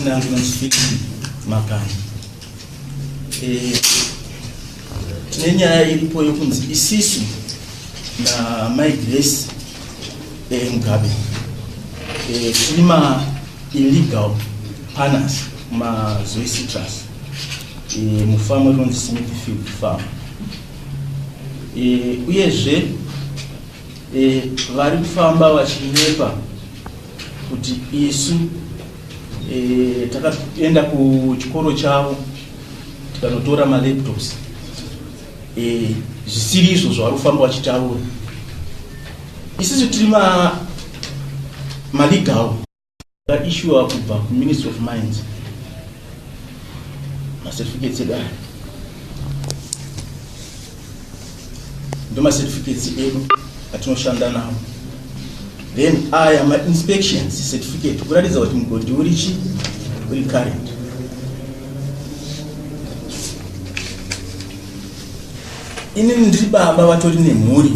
nangu nonsifiki makani. Tinenya ilipo yokunzi isisu na My Grace Mugabe. Tulima illegal partners ma Zoe Citrus. Mufama lonzi Smithfield farm. Uyeje vari kufamba vachinyepa kuti isu takaenda kuchikoro chavo tikanotora malaptops zvisiri izvo zvavari kufamba vachitaura. Isusu tiri malegal issuwa kubva kuMinistry of Mines macertificates edare ndo macertificates edu atinoshanda nawo. Then aya ma-inspections certificate kuratidza kuti mugodhi uri current. Inini ndiri baba vatori nemhuri.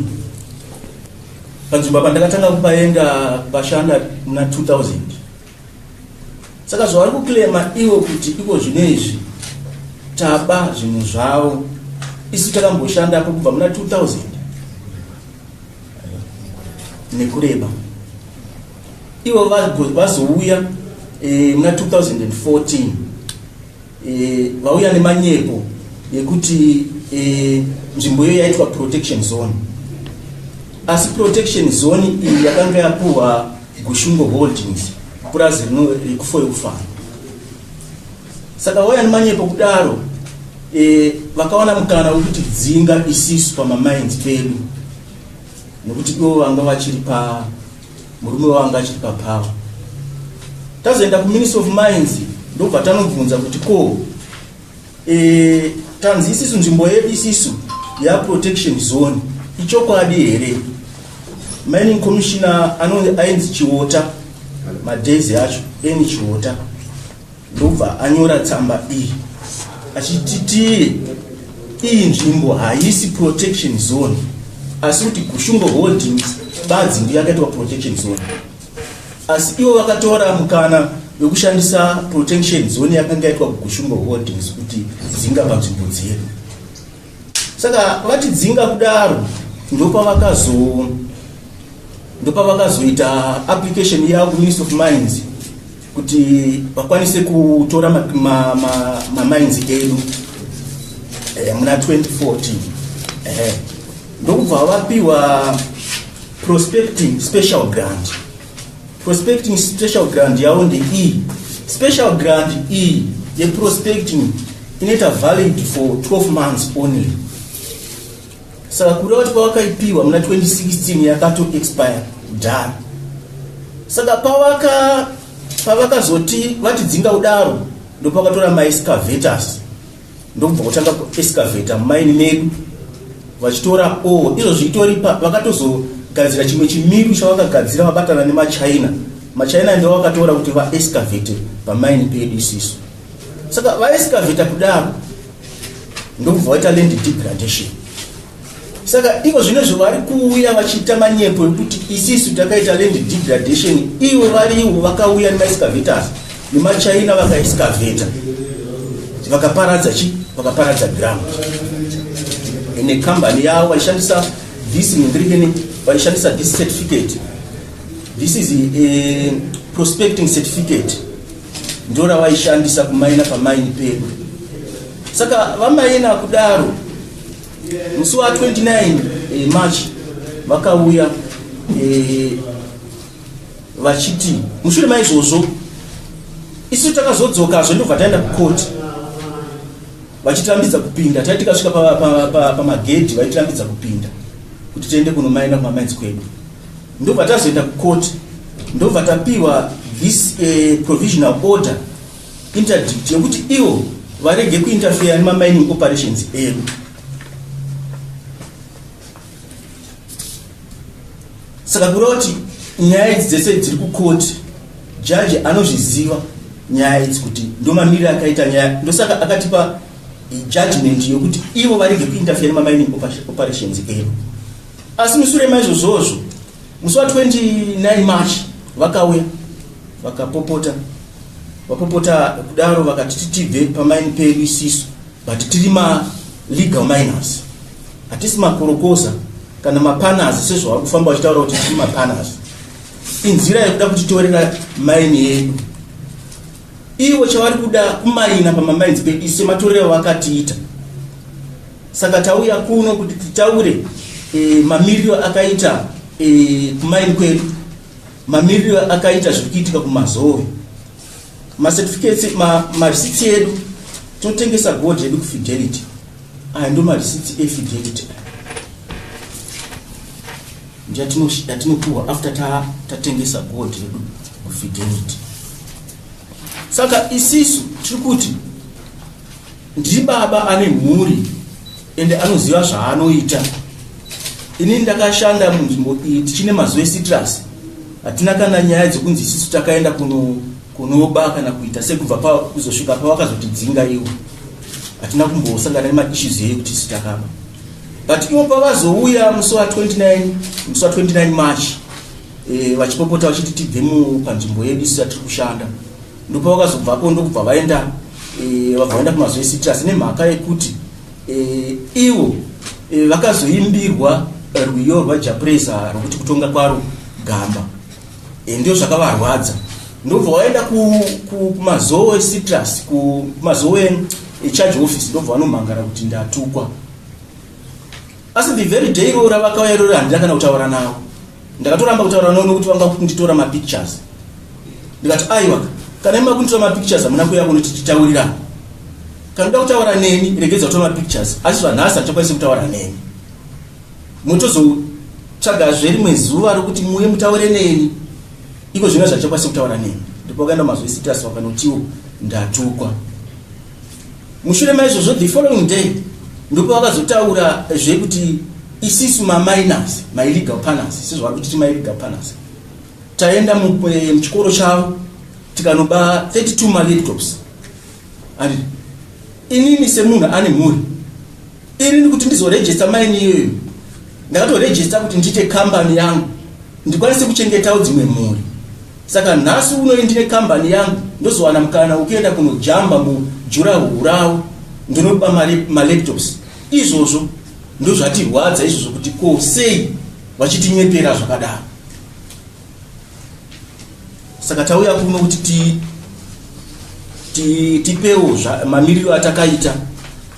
Panzvimbo pandakatanga kupaenda pashanda muna 2000. Saka zvavari kuklema iwo kuti iko zvinezvi taba zvinhu zvavo isu takamboshandapo kubva muna 2000 nekureba. Ivo vazouya muna 2014 vauya nemanyepo yekuti nzvimbo iyo yaitwa protection zone. Asi protection zone iyi yakanga yapuhwa Gushungo Holdings purazi rekuFoyuFarm. Saka vauya nemanyepo kudaro vakaona mukana wekuti dzinga isisu pamamines pedu nekuti ivo vanga vachiri murume wanga achiri papower. Tazoenda kuMinistry of Mines ndobva tanobvunza kuti ko tanzi isisu nzvimbo yedu isisu yaprotection zone ichokwadi here? Mining Commissioner ainzi Chiwota madhezi acho eni Chiwota ndobva anyora tsamba iyi achiti iyi nzvimbo haisi protection zone asi kuti Gushungo Holdings badzi ndiyo yakaitwa protection zone. Asi ivo vakatora mukana wekushandisa protection zone yakanga yaitwa kuGushungo Holdings kuti dzinga panzvimbo dzedu. Saka vati dzinga kudaro ndopavakazoita application yavo kuMinistry of Mines kuti vakwanise kutora mines edu muna 2014. Ndokubva vapiwa prospecting special grant. Prospecting special grant yavo ndeiyi. Special grant iyi yeprospecting inoita valid for 12 months only. Saka kureva kuti pavakaipiwa muna 2016 yakato expire kudhara. Saka pavakazoti vati dzinga kudaro ndopakatora ma-excavators ndobva kutanga ku-excavator mumaini medu vachitora izvo zvitoripa. Vakatozogadzira chimwe chimiru chavakagadzira vabatana nemachina. Machina ndio vakatora kuti va-excavate pamaini pedu isisu. Saka va-excavate kudaro ndobva vaita land degradation. Saka iko zvinezvo vari kuuya vachiita manyepo ekuti isisu takaita land degradation. Ivo variwo vakauya nema-excavators nemachina vaka-excavate vakaparadza ground. Ine company yavo vaishandisa this certificate. This is a prospecting certificate ndora vaishandisa kumaina pamaini pedu. Saka vamaina kudaro musi wa 29 March vakauya vachiti mushure maizvozvo isu takazodzokazvo ndobva taenda kucourt vachitirambidza kupinda. Tati tikasvika pamagedhi vaitirambidza kupinda kuti tiende kunomaina kumamines kwedu. Ndobva tazoenda kucourt ndobva tapiwa this provisional order interdict yekuti ivo varege kuinterfere nemamining operations edu. Saka kureva kuti nyaya idzi dzese dziri kucourt jaji anozviziva nyaya idzi kuti ndomamiriro akaita nyaya. Ndosaka akatipa judgment yokuti ivo varege kuinterfere nemamining operations edu. Asi mushure maizvozvozvo musi wa 29 March vakauya vakapopota vapopota kudaro vakati tibve pamaini pedu isisu but tiri legal miners, hatisi makorokoza kana mapanas sezvo vari kufamba vachitaura kuti tiri mapanas. Inzira yekuda kutitorera maini yedu. Ivo chavari kuda kumaina pamamainzi pedu sematorero vakatiita. Saka tauya kuno kuti titaure mamiriro akaita kumaini kwedu, mamiriro akaita zvikuitika kumazove, macertificates, marisiti edu totengesa gold yedu kufidelity. Aya ndo marisiti efidelity yatinopuwa after tatengesa gold yedu kufidelity. Saka isisu tiri kuti ndiri baba ane mhuri ende anoziva zvaanoita. Ini ndakashanda munzvimbo iyi tichine mazuve citrus, hatina kana nyaya dzekunzi isisu takaenda kunoba kana kuita sekubva kuzosvika pavakazotidzinga ivo, hatina kumbosangana nemaissues ekuti isu takaba. But ivo pavazouya musi wa 29 March vachipopota vachiti tibve panzvimbo yedu isu yatiri kushanda, ndopavakazobvapo ndokubva vaenda kumazuve citrus nemhaka yekuti ivo vakazoimbirwa rwiyo rwaJapresa rwokuti kutonga kwaro gamba, ndio zvakavarwadza. Ndobva vaenda kumazowe citrus, kumazowe charge office, ndobva vanomhangara kuti ndatukwa. Asi the very day iro ravakauya iroro handina kana kutaura navo. Ndakatoramba kutaura navo nokuti vanga kunditora mapictures. Ndikati aiwa, kana ima kunditora mapictures hamuna kuuya kunoti titaurirana. Kana uda kutaura neni regedza kutora mapictures, asi zvanhasi hatichakwanisi kutaura neni. Mutozotsvagazve rimwe zuva rokuti muye mutaure neni, iko zvino zvachakwanisi kutaura neni. Ndipo vakaenda mazuve citrus vakanotiwo ndatukwa. Mushure maizvozvo the following day ndipo vakazotaura zvekuti isisu maminers, illegal partners, sezvo vari kuti illegal partners, taenda muchikoro chavo tikanoba 32 malaptops. And inini semunhu ane mhuri, ini kuti ndizoregister maini iyoyo, ndakatoregister kuti ndiite company yangu ndikwanise kuchengetawo dzimwe mhuri. Saka nhasi uno ndine company yangu, ndozowana mukana ukienda kunojamba mujuraho ravo ndinoba malaptops. Izvozvo ndo zvatirwadza izvozvo kuti ko sei vachitinyepera zvakadaro. Saka tauya kuno kuti tipewo mamiriro atakaita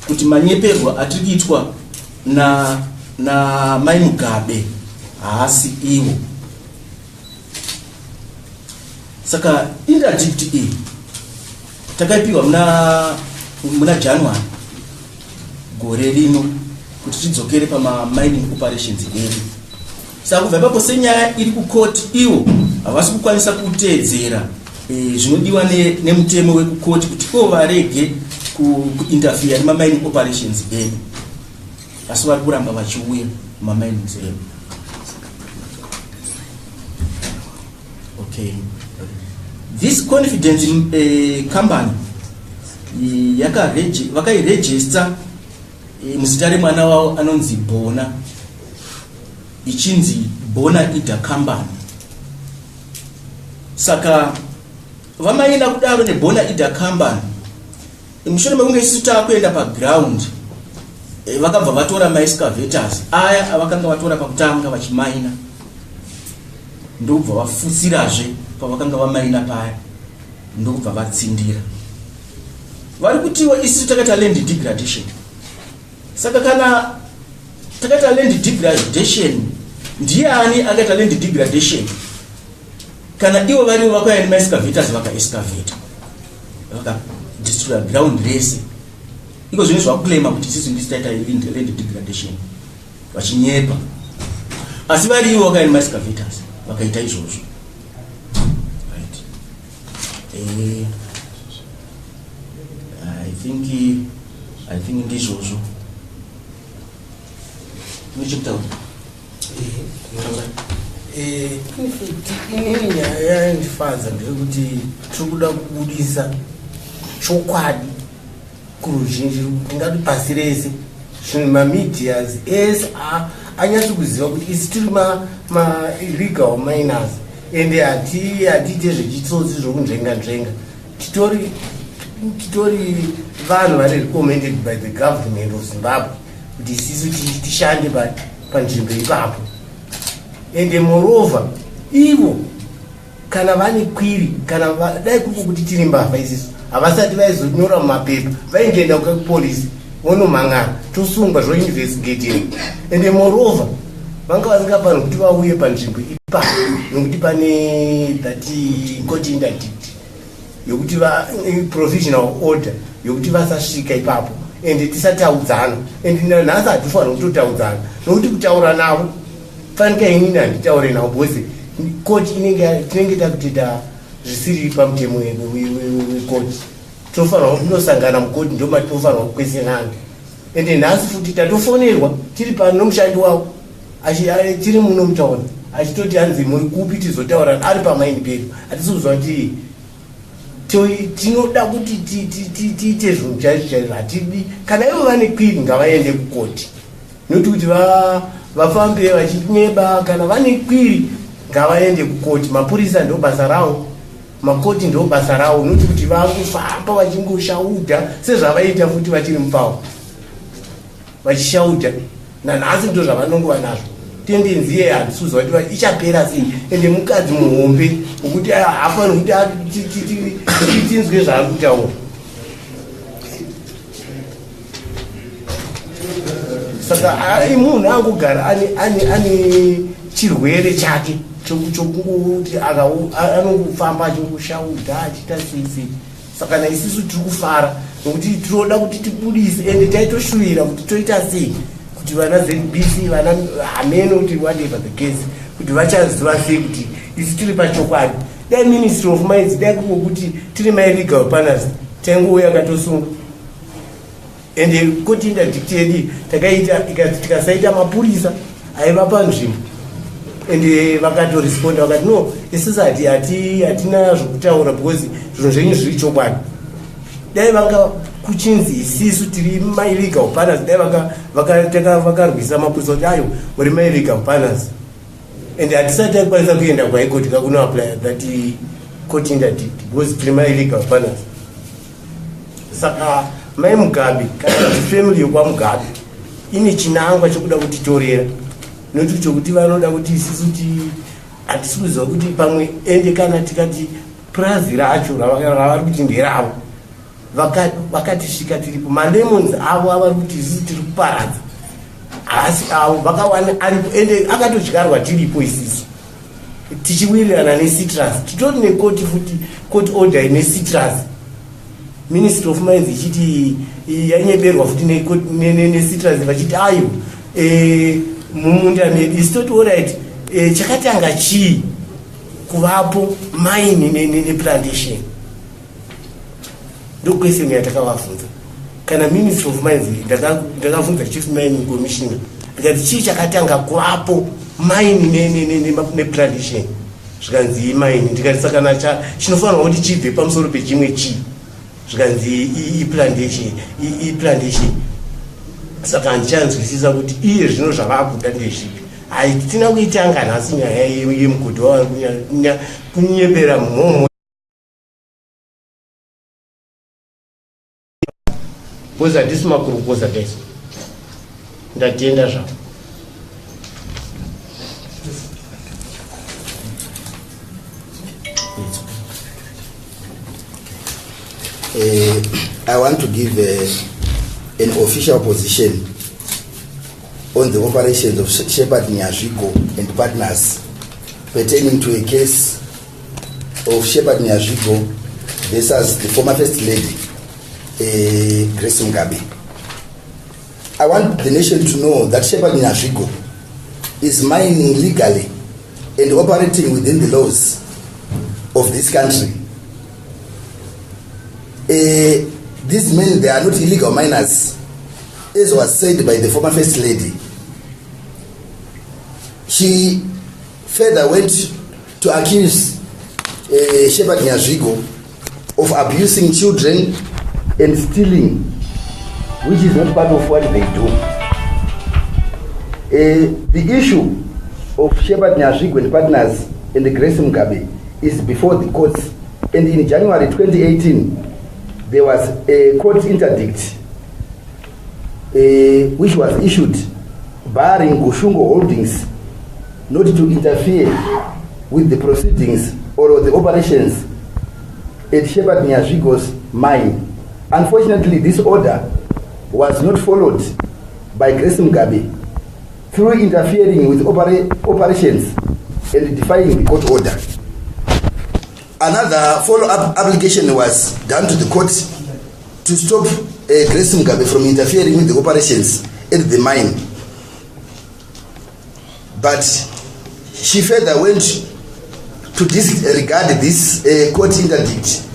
kuti manyeperwa atiri kuitwa na Mai Mugabe haasi iwo. Saka interdict iyi takaipiwa muna January gore rino kuti tidzokere mining operations edu. Saka kubva ipapo senyaya iri kukoti, iwo havasi kukwanisa kuteedzera zvinodiwa nemutemo wekukoti kuti ivo varege kuinterfere nemamining operations edu, asi vari kuramba vachiuya mumaminings edu. Okay. This confidence company vakairegister muzita remwana wavo anonzi Bona, ichinzi Bona Ida Company. Saka vamaina kudaro neBona Ida Company, mushure mekunge isusu taakuenda paground vakabva vatora maexcavators aya avakanga vatora pakutanga vachimaina, ndobva vafutsirazve pavakanga vamaina paya, ndobva vatsindira. Vari kutiwo isusu takaita land degradation. Saka kana takaita land degradation, ndiani akaita land degradation kana ivo varivo vakauya nemaexcavators vakaexcavata vakadestroya ground rese? Iko zvino zvakuclaima kuti isusu ndisitaita land degradation vachinyepa, asi vari ivo vakauya nemaexcavators vakaita izvozvo. Right. I think ndizvozvo nichikutaura. Inini nyaya yandifadza ndeyekuti tiri kuda kubudisa chokwadi kuruzhinji, tingati pasi rese, zvimwe mamedias ese anyatso kuziva kuti isi tiri illegal miners ende hatiite zvechitsotsi zvokunzvenga-nzvenga, titori vanhu vari recommended by the government of Zimbabwe kuti isisu tishande panzvimbo ipapo. And moreover, ivo kana vane kwiri kana dai kuti tiri mbavha isisu havasati vaizonyora mumapepa vaingoenda kupolisi vonomhangana tosungwa zvoinvestigating. And moreover, vanga vasingafanira kuti vauye panzvimbo ipapo nokuti pane that court interdict yokuti provisional order yokuti vasasvika ipapo ende tisataudzana. And nhasi hatifanira kutotaudzana nokuti kutaura navo fanika inini handitaure navo bose court tinenge takutoita zvisiri pamutemo wekoti. Tofanira kundosangana mukoti ndomatofanira kukwesenana. Ende nhasi futi tatofonerwa tiri pano nomushandi wavo tiri muno mutauni achitoti hanzi muri kupi tizotaura ari pamaini pedu. Hatisi kuzwa kuti tinoda kuti tiite zvinhu chaizvo hatidi. Kana ivo vane kwiri ngavaende kukoti noti kuti vafambe vachinyeba. Kana vane kwiri ngavaende kukoti. Mapurisa ndo basa ravo, makoti ndo basa ravo, noti kuti vakufamba vachingoshaudha sezvavaita futi vachiri mupavo vachishaudha. Nanhasi ndo zvavanongova nazvo. Tendenzi iye handisuzwa kuti ichapera sei. Ende mukadzi muhombe wokuti hafanira kuti tinzwe zvaari kutaura. Saka munhu angogara ane chirwere chake chokuti anongofamba achingoshaudha achiita sei. Saka naisusu tiri kufara nokuti tinoda kuti tibudise. Ende taitoshuvira kuti toita sei kuti vana ZBC vana hameno kuti whatever the case kuti vachaziva sei kuti isi tiri pachokwadi. Dai Ministry of Mines dai kuti tiri maillegal partners taingouya katosunga. Ende court interdict yedu takaita tikasaita mapurisa aiva panzvimbo. Ende vakatoresponda vakati no isisi hatina zvokutaura because zvinhu zvenyu zviri chokwadi. Dai vanga kuchinzi isisu tiri maillegal partners dai vakarwisa mapurisa kuti ayo uri maillegal partners. Ende hatisati takwanisa kuenda kwaikoti kakunoapply that court interdict because tiri maillegal partners. Saka mai Mugabe kana family yokwaMugabe ine chinangwa chokuda kutitorera nokuti chokuti vanoda kuti isisu hatisi kuziva kuti pamwe ende kana tikati purazi racho ravari kuti nderavo vakatisvika tiripo malemons avo avari kuti isisu tiri kuparadza asi avo vakawana aripo ende akatodyarwa tiripo isisu tichiwirirana necitrus. Titori nekoti futi court order necitrus. Ministry of Mines ichiti yanyeberwa futi necitrus vachiti ayo mumunda medu isi toti alright chakatanga chii kuvapo mine neplantation. Ndokwese yatakavabvunza kana Ministry of Mines ndakabvunza Chief Mining Commissioner ndikati chii chakatanga kuvapo mine neplantation. Zvikanzi imine. Ndikati saka chinofanirwa kuti chibve pamusoro pechimwe chii zvikanzi iplantation. Saka handichanzwisisa kuti iye zvino zvavakuda ndezvipi. Haitina kuitanga nhasi nyaya yemugodi wavari kunyebera mumhomo because handisi makurukoza kaisi. Ndatenda zvavo. I want to give an official position on the operations of Shepherd Nyazvigo and partners pertaining to a case of Shepherd Nyazvigo versus the former First Lady, Grace Mugabe. I want the nation to know that Shepherd Nyazvigo is mining legally and operating within the laws of this country. These men, they are not illegal miners, as was said by the former First Lady. She further went to accuse Shepherd Nyazvigo of abusing children and stealing, which is not part of what they do. The issue of Shepherd Nyazvigo and partners and Grace Mugabe is before the courts And in January 2018, there was a court interdict which was issued barring Gushungo Holdings not to interfere with the proceedings or the operations at Shepherd Nyazvigo's mine. Unfortunately, this order was not followed by Grace Mugabe through interfering with operations and defying the court order. Another follow-up application was done to the court to stop Grace Mugabe from interfering with the operations at the mine. But she further went to disregard this court interdict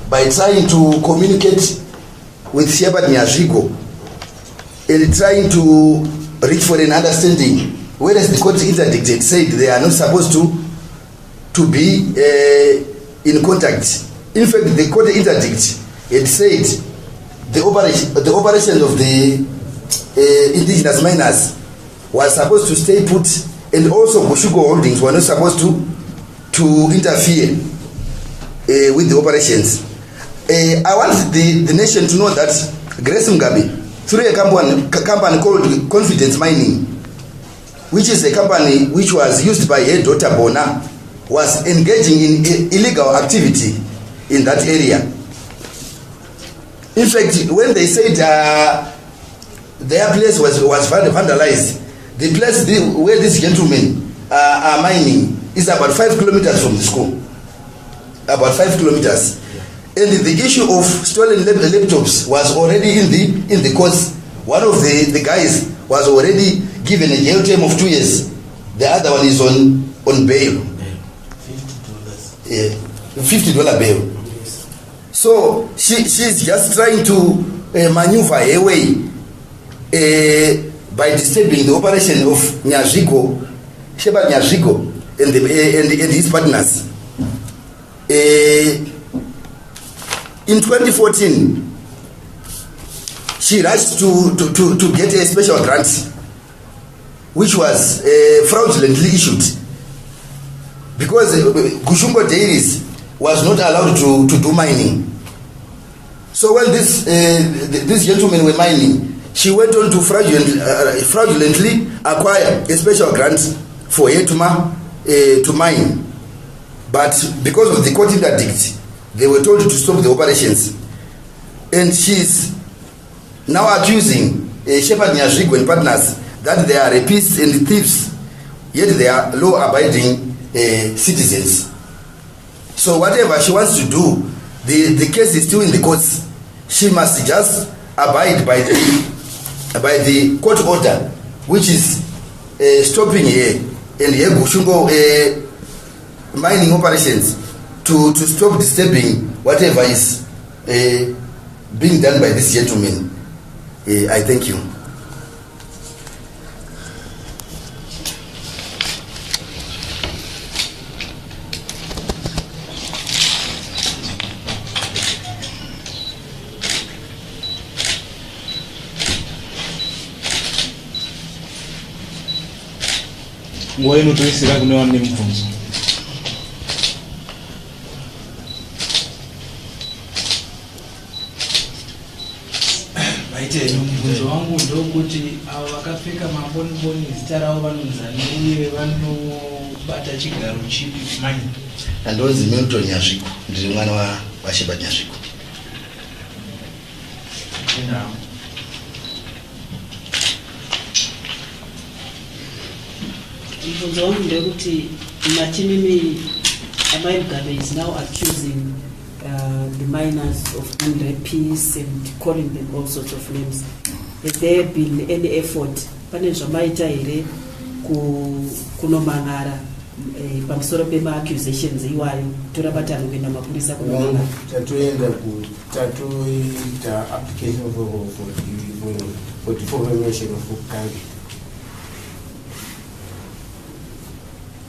by trying to communicate with Shepherd Nyazvigo and trying to reach for an understanding, whereas the court interdict had said they are not supposed to be in contact. In fact, the court interdict had said the operation of the indigenous miners was supposed to stay put, and also Gushugo Holdings were not supposed to interfere with the operations. I want the nation to know that Grace Mugabe, through a company called Confidence Mining, which is a company which was used by her daughter Bona, was engaging in illegal activity in that area. In fact, when they said their place was vandalized, the place where these gentlemen are mining is about 5 kilometers from the school. About 5 kilometers. And the issue of stolen laptops was already in the courts. One of the guys was already given a jail term of 2 years. The other one is on bail. $50. $50 bail. So she's just trying to maneuver her way by disturbing the operation of Nyazvigo, Shepherd Nyazvigo and his partners. In 2014, she rushed to get a special grant, which was fraudulently issued, because Gushungo Dairies was not allowed to do mining. So when these gentlemen were mining, she went on to fraudulently acquire a special grant for her to mine. But because of the court interdict, they were told to stop the operations. And she's now accusing Shepherd Nyazvigo and partners that they are rapists and thieves, yet they are law-abiding citizens. So whatever she wants to do, the case is still in the courts. She must just abide by the court order, which is stopping her and her Gushungo mining operations to stop disturbing whatever is being done by this gentleman. I thank you. Ngoyenu toisira kunewa ni mfunzo. Maite mfunzo wangu ndio kuti avo vakapfeka maboniboni zita ravo vanonzani uye vanobata chigaro chipi kumanya. Andonzi Milton Nyazvigo, ndiri mwana wa Shepherd Nyazvigo. Mfunzo wangu ndio kuti Matimimi Amai Mugabe is now accusing the miners of being rapists and calling them all sorts of names. Has there been any effort pane zvamaita here kunomangara pamusoro pema-accusations iwayo torabatana kuenda mapurisa kunomangara? Tatoita application for defamation of Kangi.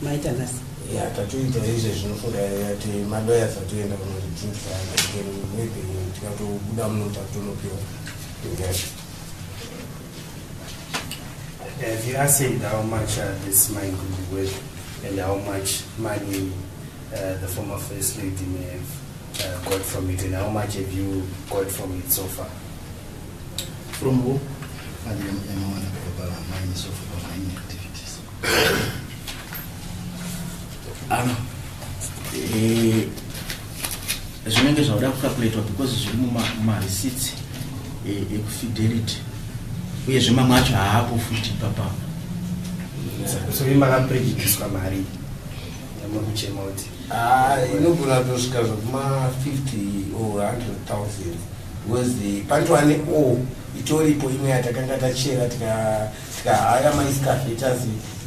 Maita ngasi? Yeah, tatoita izvo zvinofunga yati madoya satoenda kunozvitsvisa maybe tikatobuda muno tatonopiwa ingazvo. Have you asked how much this mine could be worth and how much money the former First Lady may have got from it, and how much have you got from it so far? From who? Activities. Ano. Zvinenge zvauda kukalkulatwa because zviri muma-receipts ekufidelity uyezve mamwe acho haapo futi papa. So you maka prejudiced mari yamukuchema kuti inogona kutosvika zvokuma 50 or 100,000 because pantwane itoripo imwe yatakanga tachera tikahaya maiscafetas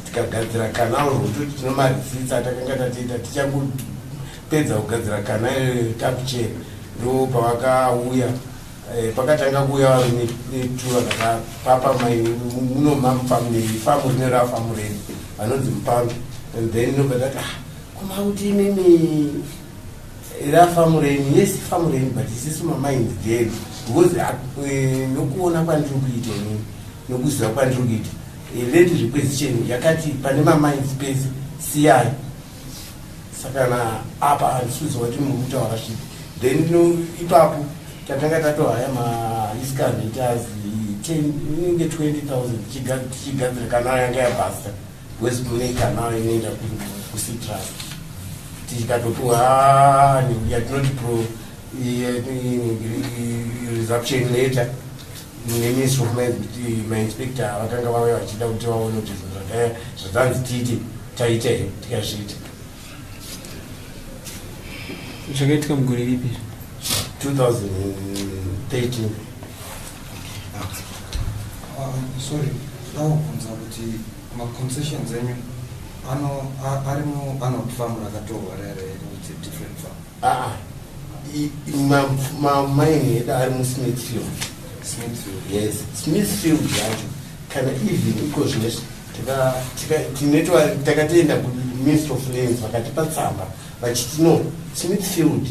tikagadzira canal route tino marisits atakanga tatoita tichangopedza kugadzira canal takuchera ndo pavakauya pakatanga kuuya vari netura kakapapa munomafamu rinera famu reni vanonzi mupambi and then nobva tati kuma kuti imimi rafamu reni yes famu reni but isisu mamainzi deni because nokuona kwandiri kuita inini nokuziva kwandiri kuita land requisition yakati pane mamainzi pese siyai saka na apa handisuziva kuti mukuta wakasvika then ipapo tatanga tatohaya maiscavators 20,000 tichigadzira canal yanga yabhasta because mune canal inoenda kucitrus tikatopuwa yatinoti pro reception letter neministry of mines kuti mainspector vakanga vauya vachida kuti vaone kuti zvatanzi tiiti taita here tikazviita zvakaitika mugore ripi? 2013. Sorry, ndakubvunza kuti maconcessions enyu anotifamu rakatorwa rere kuti different farm? mamaini edu ari musmithfield. Yes, Smithfield yacho kana even iko zvinoizvi takatoenda kuministry of lands vakatipa tsamba vachiti no Smithfield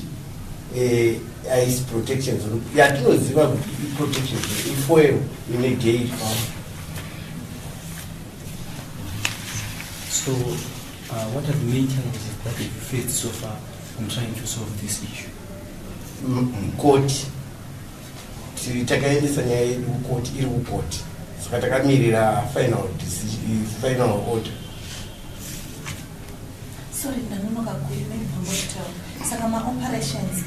haisi protections yatinoziva kuti iprotections ifoil ine gate farm. So what are the main challenges that you faced so far in trying to solve this issue? Koti takaendesa nyaya yedu kukoti iri kukoti saka takamirira final order. Sorry, ndanonoka kuimeni pambotaura saka maoperations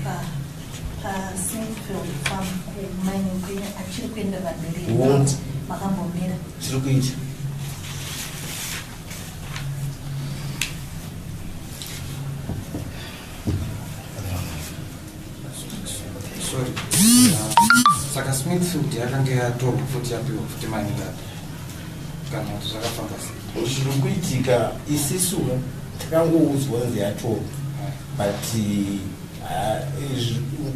Smithfield farm kumining kwenyu achiri kuenda pamberi makambomira zviri kuita. Sorry. Saka Smithfield yakanga yatorwa futi yapiwa futi mining yapi kana kuti zvakafamba sei? Zviri kuitika isisu takangoudzwa nzi yatorwa but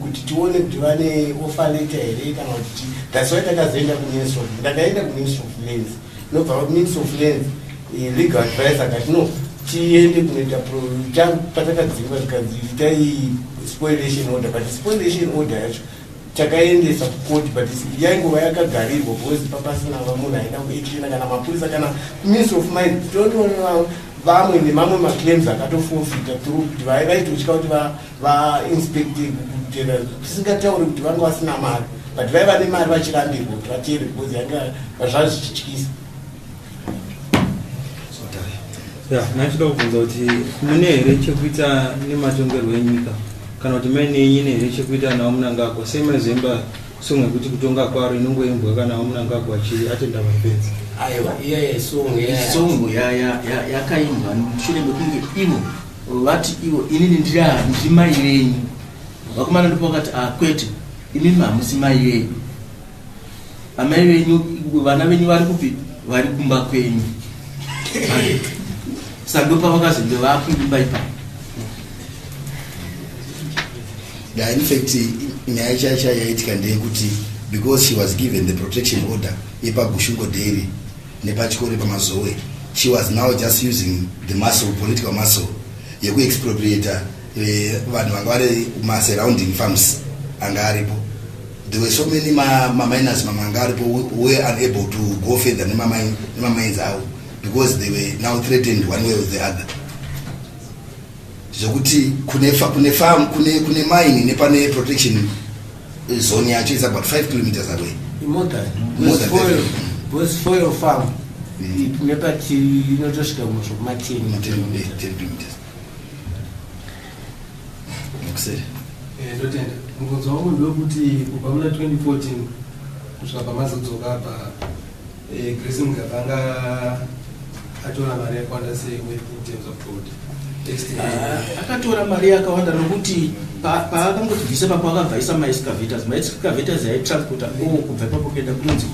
kuti tione kuti vane offer letter here kana kuti that's why takazoenda kuministry of ndakaenda kuministry of lands nobva kuministry of lands legal advisor akati no tiende kunoita patakadzingwa tikanzi itai spoliation order but spoliation order yacho takaendesa kukoti but yaingova yakagarirwa because papasina vamunhu aida kuitina kana mapurisa kana ministry of mines tondoona vamwe nemamwe maclaims akatofofita through kuti vaitotya kuti vainspecte kutera tisingatauri kuti vanga vasina mari but vaiva nemari vachirambirwa kuti vatere because yanga zvazvichityisa. Nachida kubvunza kuti mune here chekuita nematongerwo enyika kana kuti maine nyine here chekuita nawo munangagwa semaizemba songwe kuti kutonga kwaro inongoimbwa kana wamunangagwa achiri atenda mapedzi? Aiwa iye songo yakaimbwa mushure mekunge ivo vati ivo inini ndiri mai venyu vakomana ndipo vakati kwete imimi hamusi mai venyu amai venyu vana venyu vari kupi vari kumba kwenyu saka ndo pavakazenge vakuimba ipapo. In fact nyaya chacha yaitika ndeyekuti because she was given the protection order yepagushungo dairy nepachikore pamazowe, she was now just using the muscle, political muscle yekuexpropriate vanhu vanga vari masurrounding farms anga aripo. There were so many miners manga aripo who were unable to go further nema-mines avo because they were now threatened one way or the other. zvekuti kune farm kune mine nepane protection zone yacho is about 5 kilometers away. More than for your farm. Nepati inotosvika kuma 10 kilometers. Nokuseri. Ndotenda. Mubvunzo wangu ndewekuti kubva muna 2014 kusvika pamazodzoka apa Grace Mugabe anga atora mari yakawanda sei in terms of fraud? Akatora mari yakawanda nokuti paakangotibvisa papo akabvaisa maexcavators aitransporta kubva ipapo kuenda kunonzi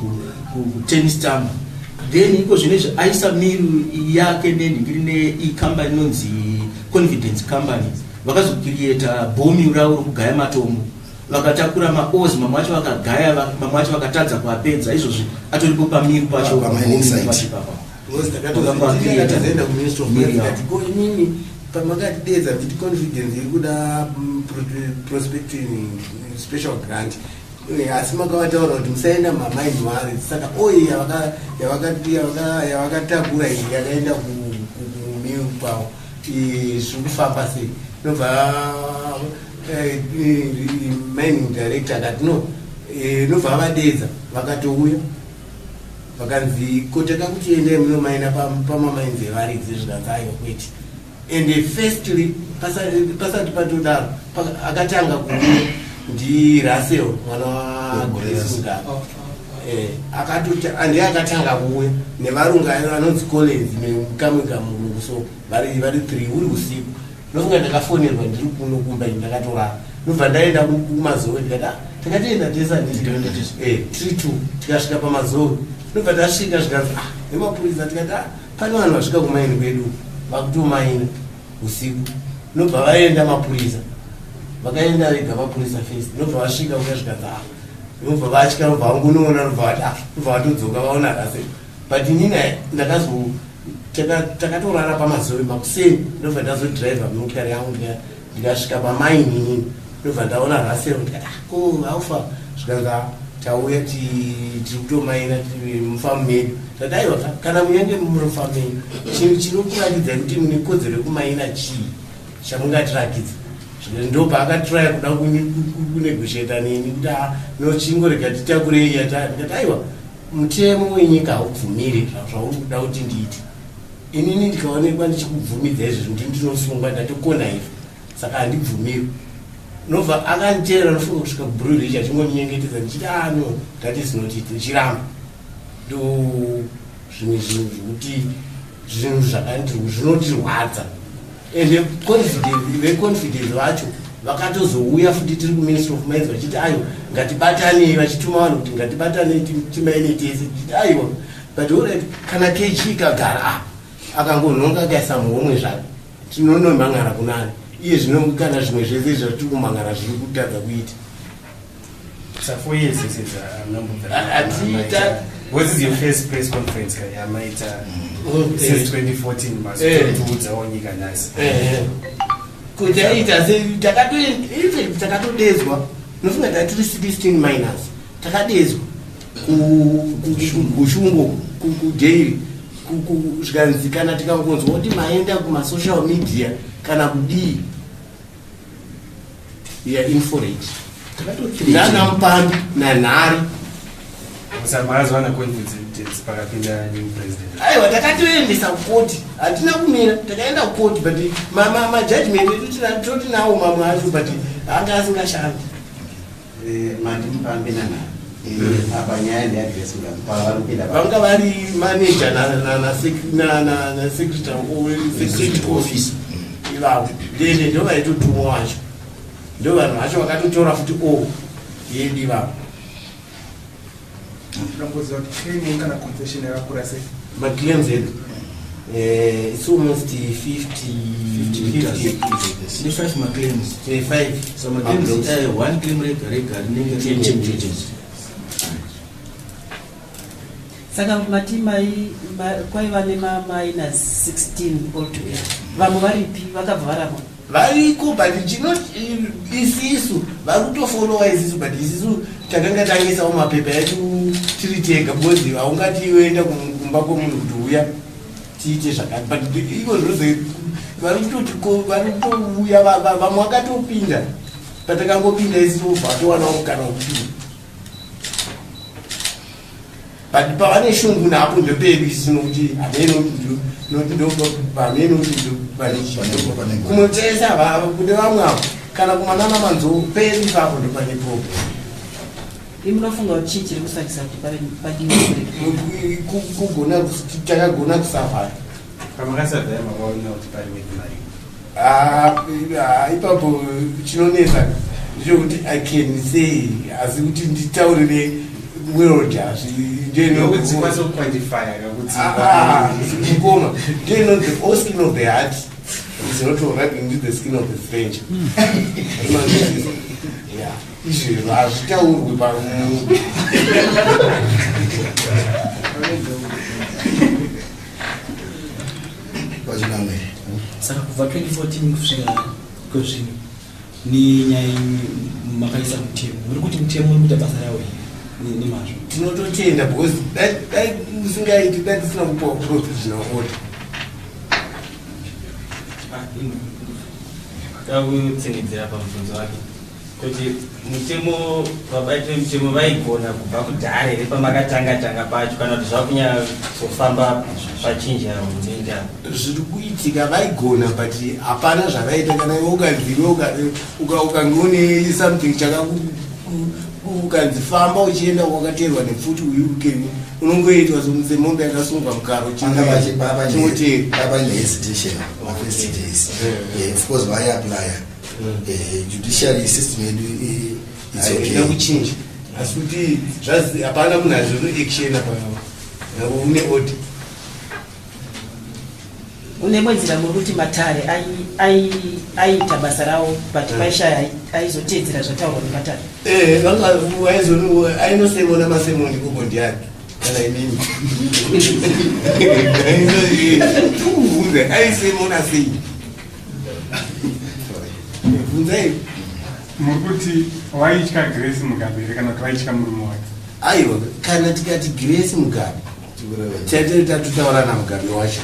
kutennis tamba. Then iko zvinezvi aisa miru yake nenhingiri necompany inonzi Confidence Company vakazocreata bomi ravo rokugaya matombo, vakatakura maozi, mamwe acho vakagaya, mamwe acho vakatadza kuapedza. Izvozvi atoripo pamiru pacho pamakatidedza kuti Confidence iri kuda prospecting special grant, asi makavataura kuti musaenda mamaini mari, saka oil yavakatakura iyi yakaenda kumiru kwavo zviri kufamba sei. Nobva mining director akati no, nobva vadedza vakatouya vakanzi kotaka kuti endai munomaina pamamainzi evaridzi zvikazaiwa kwete. And firstly pasati patodaro akatanga kuuya ndiRussell mwana waGrace Mugabe, ndiye akatanga kuuya nevarunga vanonzi Collins nekamwe kamurungu, so vari 3 uri usiku. Ndofunga ndakafonerwa ndiri kuno kumba ndakatorara, ndobva ndaenda kumazowe ndikati takatienda tesa tiri2 tikasvika pamazowe. Ndobva tasvika zvikanzi nemapurisa tikati pane vanhu vasvika kumaini kwedu vakutomaina usiku. Ndobva vaenda mapurisa, vakaenda vega mapurisa first, ndobva vasvika uya zvikanzi ndobva vatya, ndobva vangunoona, ndobva vatodzoka vaona rase. But inini takatorara pamazowe makuseni, ndobva ndazodhiraivha motokari yangu ndikasvika pamaini inini, ndobva ndaona Russell ndikati ko aufa zvikanzi tauya tiri kutomaina mufamu medu. Tati aiwa kana munyange muri mufamu menyu, chinhu chinokuratidza kuti mune kodzero yekumaina chii chamungatirakidza. Ndobva akatiraya kuda kunegosheta neni kuti nochingorega titakurei yatari. Ndikati aiwa mutemo wenyika haubvumiri zvauri kuda kuti ndiite. Inini ndikaonekwa ndichikubvumidza izvezvo ndinosungwa ndatokona izvo, saka handibvumiri. Nobva akanditeera nofunga kusvika kubrurisha chingoninyengetedza ndichiti no, that is not it, ndichiramba. Ndo zvimwe zvinhu zvokuti zvinhu zvinotirwadza. And veConfidence vacho vakatozouya futi tiri kuMinistry of Mines vachiti aiwa ngatibatane, vachituma vanhu kuti ngatibatane timaine tese. Tichiti aiwa but alright, kana kechi ikagara akangonhonga akaisa muhomwe zvake tinonomhangara kunani. Iye zvino kana zvimwe zvese zvatiri kumhangara zviri kutadza kuita. So 4 years this is what is your first press conference yamaita since 2014 masotudza onyika nhasi? Kuti aita takatodedzwa, nofunga tatiri 16 miners takadedzwa kushungo kujairi zvikanzi kana tikangonzwa kuti maenda kumasocial media kana kudii inforate nana mupambi nanhari. Makazowana Confidence pakapinda new president? Aiwa takatoendesa kukoti, hatina kumira, takaenda kukoti, but majudgment edu toti nawo mamwe acho, but anga asingashandi. Mandimupambi nanhari apa nyaya ndeyaGrace Mugabe vanga vari manager na secretary office ivavo ndende ndo vaitotumwa vacho, ndo vanhu vacho vakatotora futi yedu ivavo. Maclaims edu it's almost 25 maclaims. 25. So maclaims one claim rega rinenge saka matimai kwaiva nemaminers 16 altogether. Vamwe varipi vakabva varama? Variko, but isisu vari kutofolowa isisu, but isisu takanga tangisawo mapepa edu tiri tega, because haungati uenda kumba kwomunhu kuti uya tiite zvakati, but iko zvinoze vari kutouya vamwe vakatopinda patakangopinda isi tobva towanawo mukana wekupinda but pavane shungu napo ndopedu isi nokuti kumotesa kune vamwe avo kana kumanana manzou pedu ipapo ndopane popo imunofunga kuti chii chiri kusakisa kuti padiwi takagona kusafara pamakasadhaya makaona kuti pari wemari ipapo chinonesa ndechekuti I can say asi kuti nditaurire world hazvikwanisa kuquantifya kakutsikoma do you know the whole skin of the heart is not rubbing into the skin of the stranger. Yeah, izvizvo hazvitaurwi pamunhu. Saka kubva 2014 kusvika kozvino ni nyaya makaisa mutemo uri kuti mutemo uri kuita basa rawo nemazvo tinototenda because dai usingaiti dai tisina kupiwa provisional order. Takutsinidzira pamubvunzo wake kuti mutemo vabaiti vemutemo vaigona kubva kudhara here pamakatanga pacho kana kuti zvakunyanya kufamba pachinja hurumende zviri kuitika vaigona but hapana zvavaita kana ukanziwe ukangeune something ukanzifamba uchienda wakateerwa nepfuti uyu unongoitwa semombe yakasungwa mukaro hesitation first days of course vaiaplya judiciary system yedu ida kuchinja asi kuti hapana munhu azvinoactiona une order. Une mwenzira muruti matare aita basa rawo but paishaya aizotedzera zvataurwa nematare. Vanga ainosemona masemoni koko ndiani kana inini tuvunze aisemona sei vunzai muri kuti waitya Grace Mugabe here kana kuti waitya murume wake? Aiwa, kana tikati Grace Mugabe tatutaura naMugabe wacho